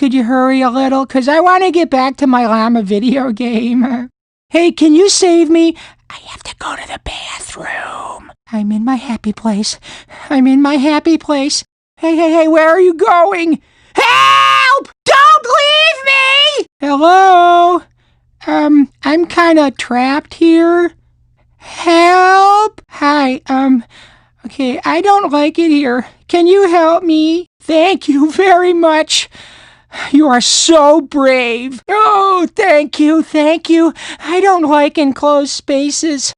Could you hurry a little? Because I want to get back to my llama video game. Hey, can you save me? I have to go to the bathroom. I'm in my happy place. I'm in my happy place. Hey, where are you going? Help! Don't leave me! Hello? I'm kind of trapped here. Help! Hi, okay, I don't like it here. Can you help me? Thank you very much. You are so brave. Oh, thank you. I don't like enclosed spaces.